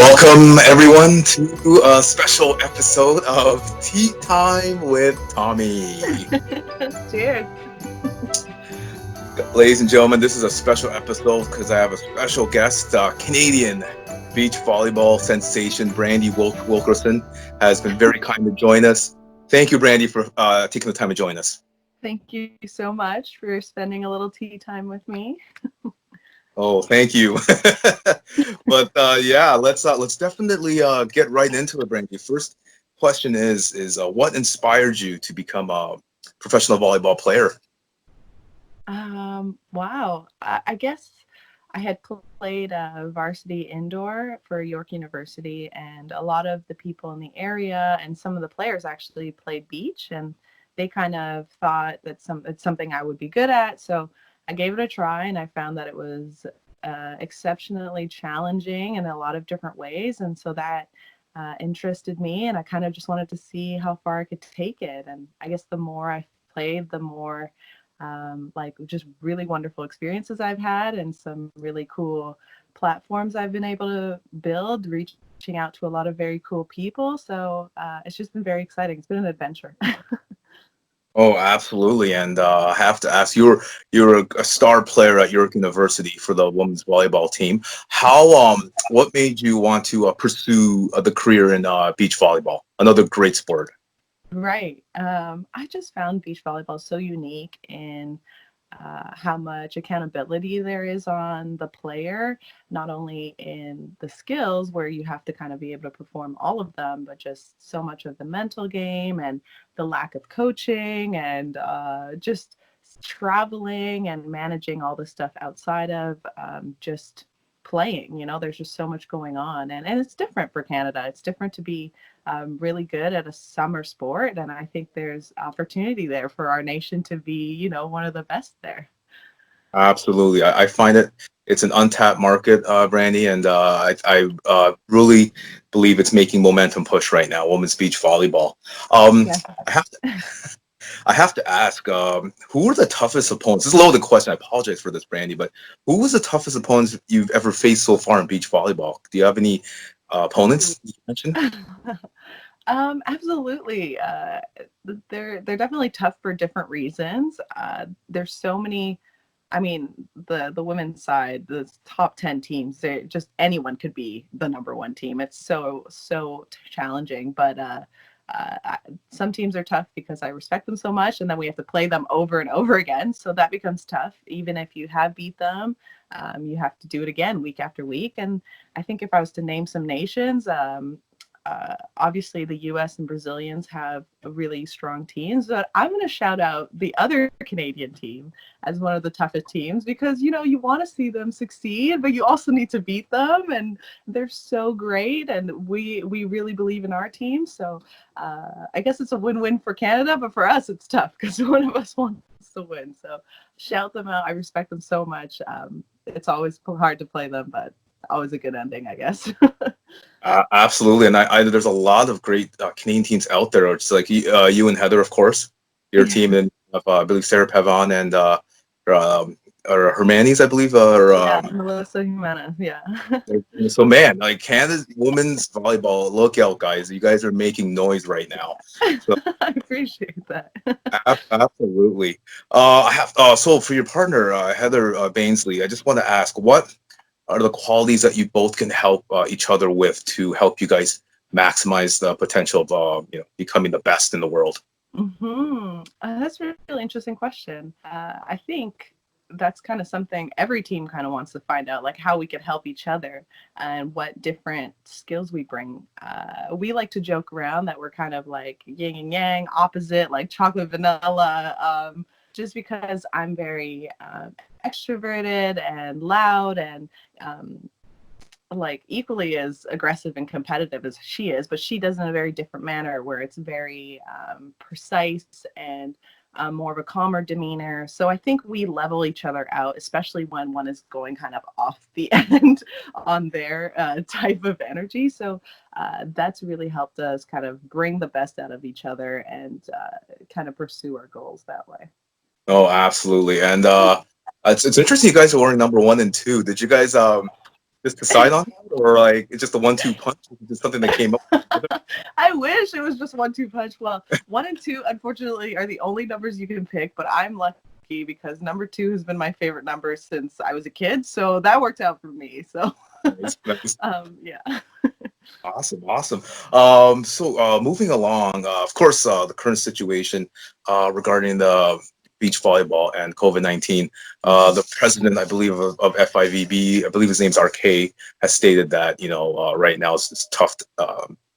Welcome everyone to a special episode of Tea Time with Tommy. Cheers. Ladies and gentlemen, this is a special episode because I have a special guest, Canadian beach volleyball sensation Brandie Wilkerson has been very kind to join us. Thank you, Brandie, for taking the time to join us. Thank you so much for spending a little tea time with me. Oh, thank you. But yeah, let's definitely get right into it, Brandie. First question is what inspired you to become a professional volleyball player? Wow. I guess I had played varsity indoor for York University, and a lot of the people in the area and some of the players actually played beach, and they kind of thought that it's something I would be good at. So I gave it a try, and I found that it was exceptionally challenging in a lot of different ways, and so that interested me, and I kind of just wanted to see how far I could take it. And I guess the more I played, the more like just really wonderful experiences I've had and some really cool platforms I've been able to build, reaching out to a lot of very cool people. So it's just been very exciting. It's been an adventure. Oh, absolutely. And I have to ask, you're a star player at York University for the women's volleyball team. What made you want to pursue the career in beach volleyball, another great sport? Right. I just found beach volleyball so unique in how much accountability there is on the player, not only in the skills where you have to kind of be able to perform all of them, but just so much of the mental game and the lack of coaching and just traveling and managing all the stuff outside of just playing. There's just so much going on, and it's different for Canada. It's different to be really good at a summer sport, and I think there's opportunity there for our nation to be, one of the best there. Absolutely. I find it's an untapped market, Brandy, and I really believe it's making momentum push right now, women's beach volleyball. Um, Yeah. I have to, I have to ask, who were the toughest opponents? This is a loaded question. I apologize for this, Brandy, but who was the toughest opponents you've ever faced so far in beach volleyball? Do you have any opponents you mentioned? Absolutely. They're definitely tough for different reasons. There's so many. I mean, the women's side, the top 10 teams, just anyone could be the number one team. It's so challenging, but some teams are tough because I respect them so much, and then we have to play them over and over again. So that becomes tough. Even if you have beat them, you have to do it again week after week. And I think if I was to name some nations, obviously the US and Brazilians have really strong teams, but I'm going to shout out the other Canadian team as one of the toughest teams because, you want to see them succeed, but you also need to beat them, and they're so great, and we really believe in our team. So I guess it's a win-win for Canada, but for us it's tough because one of us wants to win. So shout them out. I respect them so much. It's always hard to play them, but always a good ending, I guess. Absolutely, and there's a lot of great Canadian teams out there. It's like you and Heather, of course, your team, and I believe Sarah Pavon and or Hermanis, I believe, Yeah, Melissa Humana. Yeah. so man, like Canada's women's volleyball, look out, guys! You guys are making noise right now. So I appreciate that. absolutely. I have so for your partner, Heather Bansley, I just want to ask, what are the qualities that you both can help each other with to help you guys maximize the potential of becoming the best in the world? That's a really interesting question. I think that's kind of something every team kind of wants to find out, like how we could help each other and what different skills we bring. We like to joke around that we're kind of like yin and yang, opposite, like chocolate vanilla. Just because I'm very extroverted and loud and like equally as aggressive and competitive as she is, but she does in a very different manner where it's very precise and more of a calmer demeanor. So I think we level each other out, especially when one is going kind of off the end on their type of energy. So that's really helped us kind of bring the best out of each other and kind of pursue our goals that way. Oh, absolutely. And it's interesting you guys are wearing number one and two. Did you guys just decide on that, or like it's just a 1-2 punch? Is it something that came up? I wish it was just 1-2 punch. Well, 1 and 2, unfortunately, are the only numbers you can pick, but I'm lucky because number 2 has been my favorite number since I was a kid. So that worked out for me. So, Nice. yeah. Awesome. Moving along, of course, the current situation regarding the beach volleyball and COVID-19. The president, I believe, of FIVB, I believe his name's RK, has stated that right now it's tough.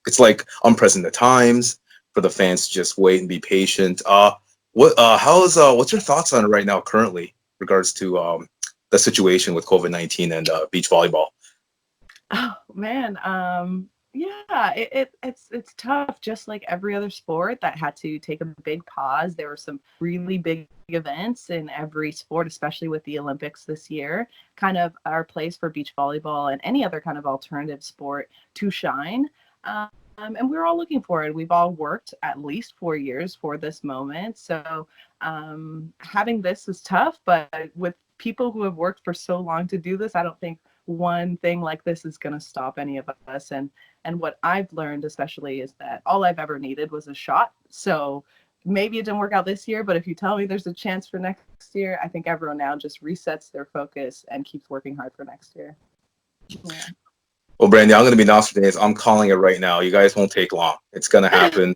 It's like unprecedented times for the fans to just wait and be patient. What's your thoughts on it right now, currently, regards to the situation with COVID-19 and beach volleyball? Oh man, yeah, it's tough. Just like every other sport that had to take a big pause. There were some really big events in every sport, especially with the Olympics this year. Kind of our place for beach volleyball and any other kind of alternative sport to shine. And we're all looking for it. We've all worked at least 4 years for this moment. So having this is tough, but with people who have worked for so long to do this, I don't think one thing like this is going to stop any of us. And what I've learned especially is that all I've ever needed was a shot. So maybe it didn't work out this year, but if you tell me there's a chance for next year, I think everyone now just resets their focus and keeps working hard for next year. Yeah. Well, Brandy, I'm going to be Nostradamus. I'm calling it right now. You guys won't take long. It's going to happen.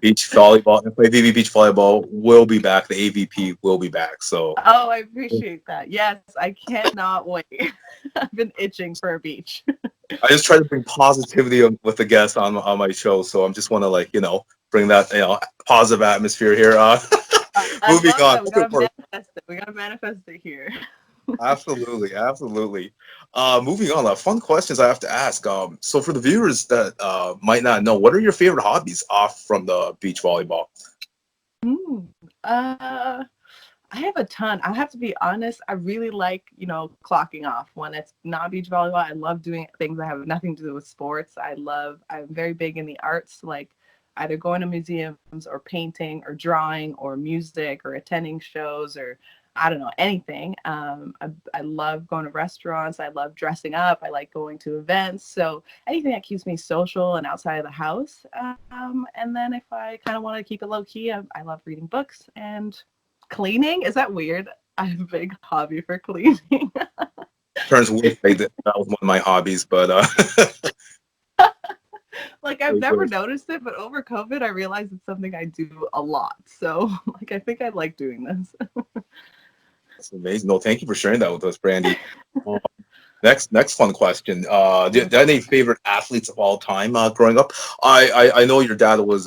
Beach volleyball, FIVB Beach Volleyball will be back. The AVP will be back. So. Oh, I appreciate that. Yes, I cannot wait. I've been itching for a beach. I just try to bring positivity with the guests on my show. So I'm just want to bring that positive atmosphere here. Moving on. We gotta manifest it here. Absolutely. Moving on, fun questions I have to ask. So for the viewers that might not know, what are your favorite hobbies off from the beach volleyball? I have a ton. I have to be honest. I really like, clocking off when it's not beach volleyball. I love doing things that have nothing to do with sports. I'm very big in the arts, like either going to museums or painting or drawing or music or attending shows or I don't know, anything. I love going to restaurants. I love dressing up. I like going to events. So anything that keeps me social and outside of the house. And then if I kind of want to keep it low key, I love reading books and cleaning. Is that weird? I have a big hobby for cleaning. Turns weird. That was one of my hobbies, but like I've never noticed it, but over COVID, I realized it's something I do a lot. So like I think I like doing this. That's amazing. No, thank you for sharing that with us, Brandy. Next fun question. Do you have any favorite athletes of all time growing up? I know your dad was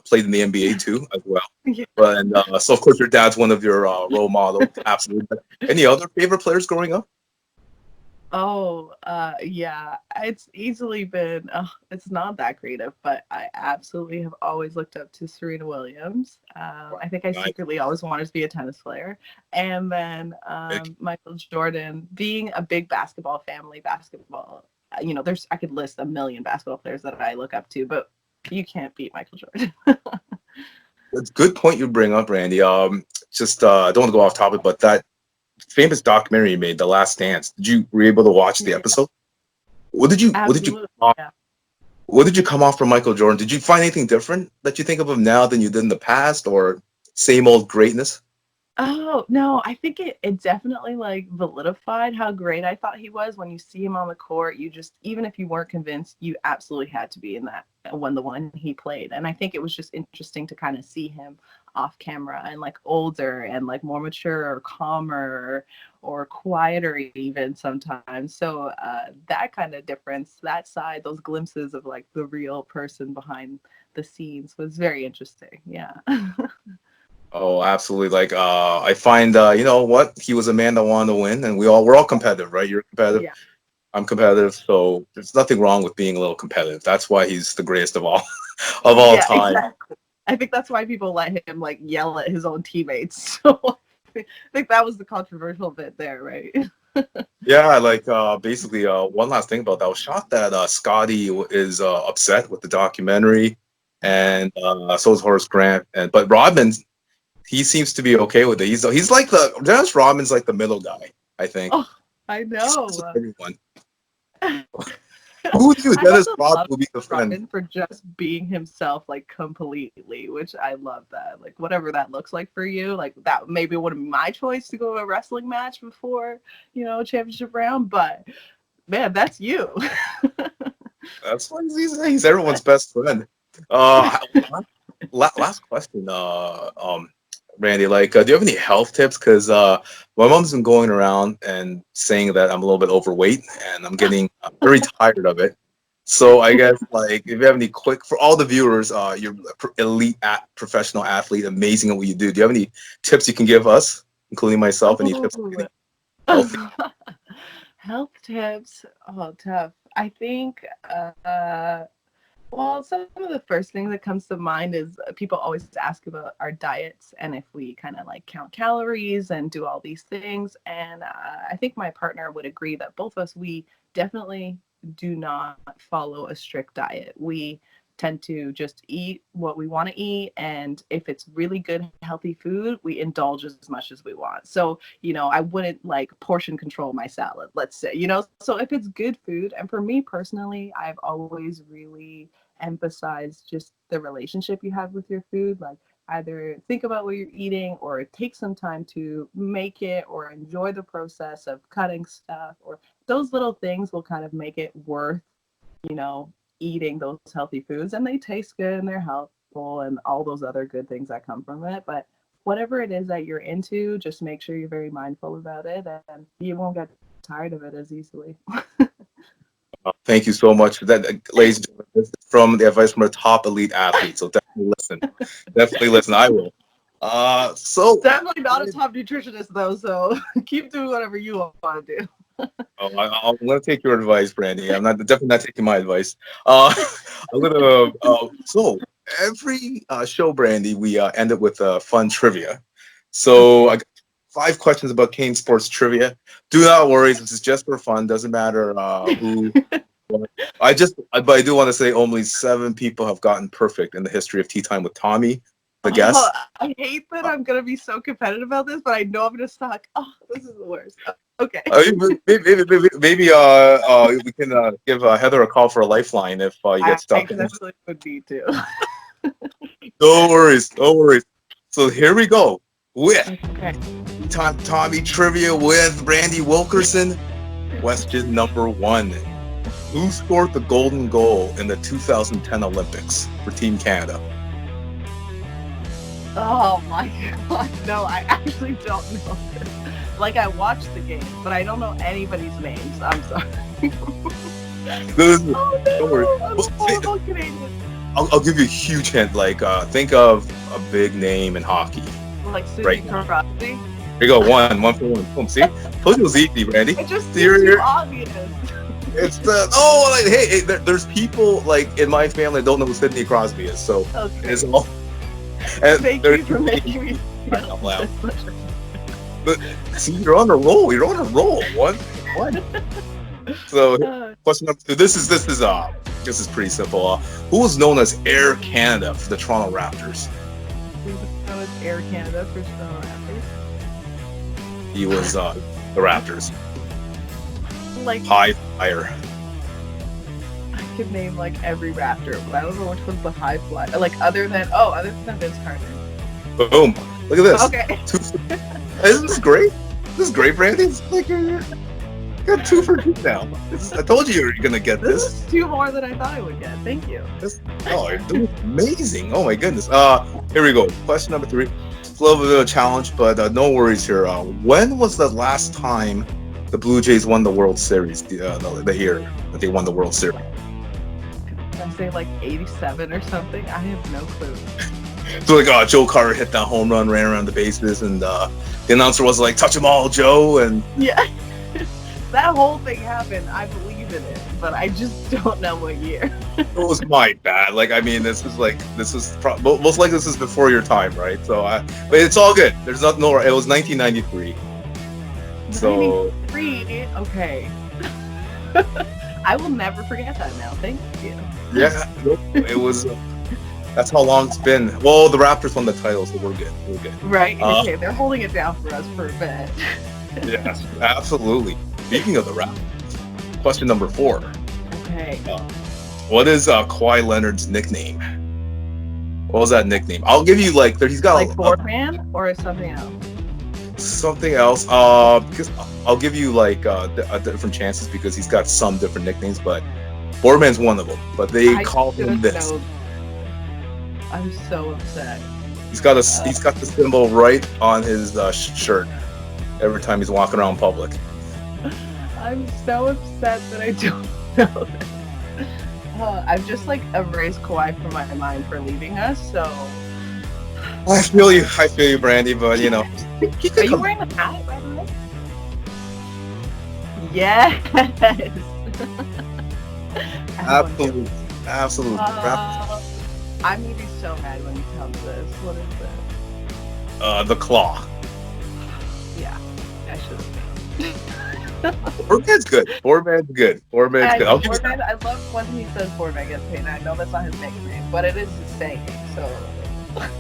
played in the NBA too as well. Yeah. But so of course your dad's one of your role models. Absolutely. But any other favorite players growing up? Oh, yeah, it's easily been, it's not that creative, but I absolutely have always looked up to Serena Williams. I think I Nice. secretly always wanted to be a tennis player. And then Michael Jordan, being a big basketball family, I could list a million basketball players that I look up to, but you can't beat Michael Jordan. That's a good point you bring up, Randy. Just I don't want to go off topic, but that famous documentary you made, The Last Dance. Were you able to watch the episode? What did you come off from Michael Jordan? Did you find anything different that you think of him now than you did in the past, or same old greatness? Oh, no, I think it definitely like validified how great I thought he was. When you see him on the court, you just, even if you weren't convinced, you absolutely had to be in that when the one he played. And I think it was just interesting to kind of see him off camera and like older and like more mature or calmer or quieter even sometimes. So that kind of difference, that side, those glimpses of like the real person behind the scenes was very interesting. Yeah. Oh, absolutely. Like I find you know what? He was a man that wanted to win, and we're all competitive, right? You're competitive. Yeah. I'm competitive, so there's nothing wrong with being a little competitive. That's why he's the greatest of all of all time. Exactly. I think that's why people let him like yell at his own teammates. So I think that was the controversial bit there, right? Yeah, like basically one last thing about that. I was shocked that Scotty is upset with the documentary, and so is Horace Grant. And but Rodman, he seems to be okay with it. He's like Dennis Rodman's like the middle guy, I think. Oh, I know. Everyone. Who knew I Dennis also Rodman love would be the friend? Rodman for just being himself, like completely, which I love that. Like whatever that looks like for you, like that maybe wouldn't be my choice to go to a wrestling match before, a championship round, but man, that's you. That's why he's everyone's best friend. Uh, last question, Randy. Like, do you have any health tips? Because my mom's been going around and saying that I'm a little bit overweight, and I'm getting very tired of it. So I guess like if you have any quick for all the viewers, you're elite professional athlete, amazing at what you do. Do you have any tips you can give us, including myself? Any tips on getting healthy? Health tips. Oh, tough. I think, well, some of the first thing that comes to mind is people always ask about our diets and if we kind of like count calories and do all these things. And I think my partner would agree that both of us, we definitely do not follow a strict diet. We tend to just eat what we want to eat. And if it's really good, healthy food, we indulge as much as we want. So, I wouldn't like portion control my salad, let's say, so if it's good food, and for me personally, I've always really emphasized just the relationship you have with your food. Like either think about what you're eating or take some time to make it or enjoy the process of cutting stuff, or those little things will kind of make it worth, you know, eating those healthy foods, and they taste good and they're helpful and all those other good things that come from it. But whatever it is that you're into, just make sure you're very mindful about it and you won't get tired of it as easily. Thank you so much for that, ladies and gentlemen. This is from the advice from a top elite athlete. So definitely listen. Definitely listen. I will. So Definitely not a top nutritionist though, so keep doing whatever you want to do. I'm gonna take your advice, Brandy. I'm not definitely not taking my advice. I'm gonna. So every show, Brandy, we end it with fun trivia. So I got 5 questions about Kane sports trivia. Do not worry, this is just for fun. Doesn't matter who. But I do want to say only 7 people have gotten perfect in the history of Tea Time with Tommy, the guest. I hate that I'm gonna be so competitive about this, but I know I'm gonna suck. Oh, this is the worst. Okay. Maybe we can give Heather a call for a lifeline if you get I stuck. definitely would need to. No worries, no worries. So here we go with Okay. Tommy trivia with Brandie Wilkerson. Question number 1. Who scored the golden goal in the 2010 Olympics for Team Canada? Oh my god, no, I actually don't know this. Like, I watched the game, but I don't know anybody's names. I'm sorry. Oh Don't worry. no, I'm a horrible Canadian. I'll give you a huge hint. Like, think of a big name in hockey. Like Sidney Right now. Crosby. Here you go, one for one. Boom, see? Told you it was easy, Randy. It just So you're- seems too you're- obvious. It's there's people like in my family that don't know who Sidney Crosby is, so Okay. it's all. And Thank you for making me feel Wow. this much. But see, you're on a roll. You're on a roll. One. So question number 2. This is pretty simple. Who was known as Air Canada for the Toronto Raptors? That was Air Canada for Toronto Raptors. He was the Raptors. Like, High flyer. I could name like every Raptor, but I don't know which one's the high fly. Like other than Vince Carter. Boom. Look at this. Okay. Isn't this great? This is great, Brandy. It's like you got 2 for 2 now. I told you were gonna get This this. is 2 more than I thought I would get. Thank you. You're doing amazing. Oh my goodness. Here we go. Question number 3. It's a little bit of a challenge, but no worries here. When was the last time the Blue Jays won the World Series? The year that they won the World Series. Did I say like 87 or something? I have no clue. So like, Joe Carter hit that home run, ran around the bases, and the announcer was like, "Touch 'em all, Joe." And Yeah. That whole thing happened. I believe in it, but I just don't know what year. it was my bad. Like, I mean, most likely this is before your time, right? So, but it's all good. There's nothing. No, it was 1993. So 93. Okay. I will never forget that now. Thank you. yeah, it was. That's how long it's been. Well, the Raptors won the title, so we're good. We're good. Right. Okay. They're holding it down for us for a bit. Yes, absolutely. Speaking of the Raptors, question number 4. Okay. What is Kawhi Leonard's nickname? What was that nickname? I'll give you like he's got Like Boardman or something else? something else. Because I'll give you like different chances because he's got some different nicknames, but Boardman's one of them. But they call him this. I'm so upset. He's got the symbol right on his shirt every time he's walking around public. I'm so upset that I don't know this. I've just like erased Kawhi from my mind for leaving us. So I feel you, Brandy. But you know, are you wearing a hat, by the way? Yes. Absolutely. I'm gonna be so mad when you tell me this. What is this? The CLAW. Yeah, I should have. Boardman's good. Boardman's good. I love when he says Boardman gets paid. I know that's not his nickname, but it is his saying, so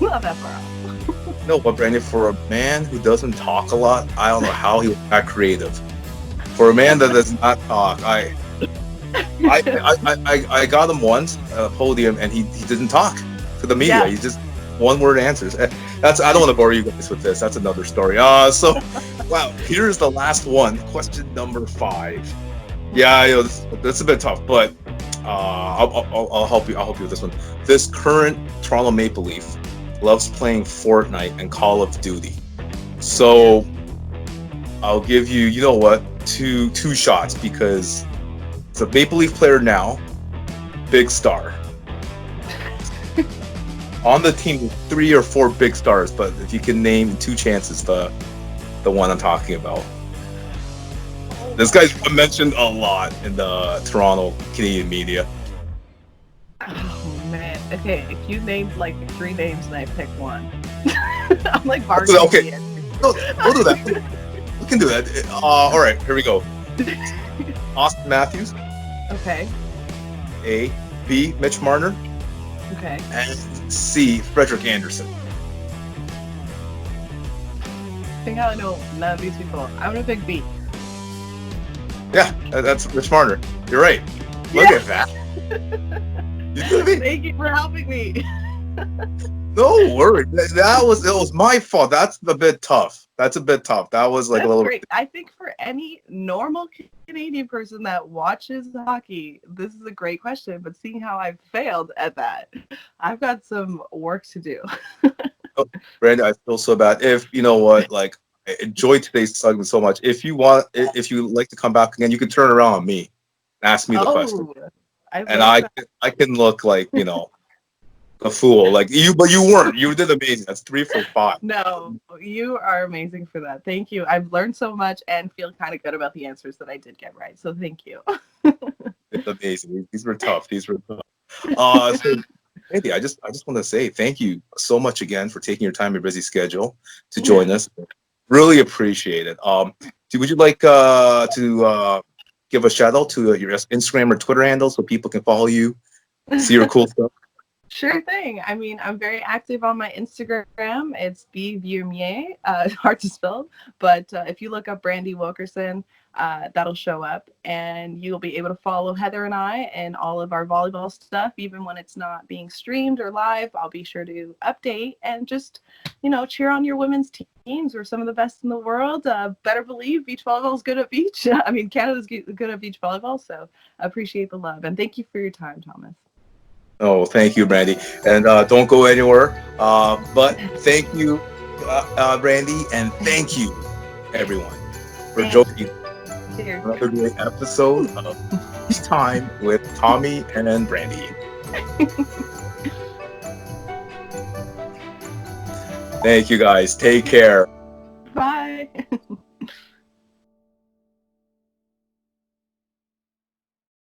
not that far off. No, but Brandon, for a man who doesn't talk a lot, I don't know how he was that creative. For a man that does not talk, I got him once at a podium, and he didn't talk to the media. Yeah. He just one-word answers. I don't want to bore you guys with this. That's another story. So, wow. Here's the last one. Question number 5. Yeah, that's a bit tough, but I'll help you. I'll help you with this one. This current Toronto Maple Leaf loves playing Fortnite and Call of Duty. So I'll give you, you know what, two shots because it's a Maple Leaf player now, big star. On the team, 3 or 4 big stars, but if you can name 2 chances, the one I'm talking about. This guy's mentioned a lot in the Toronto Canadian media. Oh man. Okay, if you named like 3 names and I pick one, I'm like bargaining. Okay, we'll do that. We can do that. All right, here we go. Austin Matthews. Okay. A. B. Mitch Marner. Okay. And C. Frederick Anderson. I think I know none of these people. I'm gonna pick B. Yeah, that's Mitch Marner. You're right. Look at that. Thank you for helping me. No worry. It was my fault. That's a bit tough. That was like a little. Great. I think for any normal Canadian person that watches hockey, this is a great question. But seeing how I've failed at that, I've got some work to do. Oh, Brandon, I feel so bad. If you know what, like, I enjoyed today's segment so much. If you like to come back again, you can turn around on me and ask me the question. I can look like, you know, a fool like you, but you weren't. You did amazing. That's 3 for 5. No, you are amazing for that. Thank you. I've learned so much and feel kind of good about the answers that I did get right. So thank you. It's amazing. These were tough. So Andy, I just want to say thank you so much again for taking your time, your busy schedule, to join us. Really appreciate it. Would you like to give a shout out to your Instagram or Twitter handle so people can follow you, see your cool stuff? Sure thing. I mean, I'm very active on my Instagram. It's bviermier, hard to spell, but if you look up Brandie Wilkerson, that'll show up, and you'll be able to follow Heather and I and all of our volleyball stuff. Even when it's not being streamed or live, I'll be sure to update and just, you know, cheer on your women's teams. We're some of the best in the world. Better believe beach volleyball is good at beach. I mean, Canada's good at beach volleyball, so I appreciate the love, and thank you for your time, Thomas. Oh, thank you, Brandy. And don't go anywhere. But thank you, Brandy, and thank you, everyone, for joining another great episode of Tea Time with Tommy and Brandy. Thank you, guys. Take care. Bye.